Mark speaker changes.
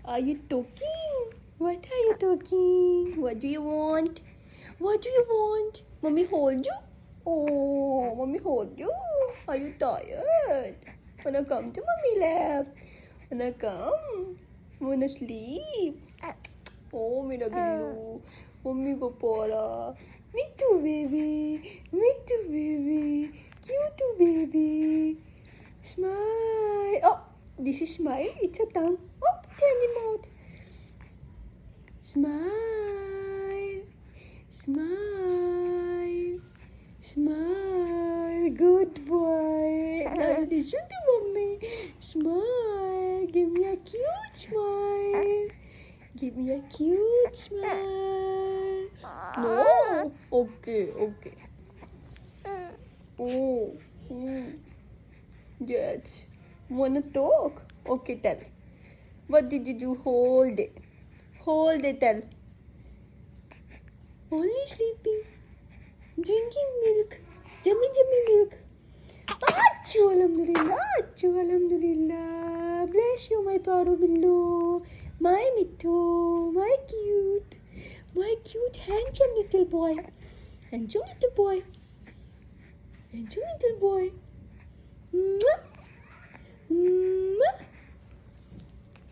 Speaker 1: Are you talking? What are you talking? What do you want? What do you want? Mommy hold you? Oh, mommy hold you. Are you tired? Wanna come to mommy lap? Wanna come? Wanna sleep? Oh, मेरा Billu mummy को पाला मिट्टू baby cute baby smile. Oh, this is smile. It's a tongue. Oh, tiny mouth. Smile, smile, smile. Good boy. Now listen to mommy. Smile. Give me a cute smile. Give me a cute smile. No. Okay. Oh. Yes. Wanna talk? Okay, tell. What did you do? Hold it. Tell. Only sleeping. Drinking milk. Yummy milk. Achoo, alhamdulillah. Bless you, my paru billu. My mittu. My cute, handsome little boy. Mwah.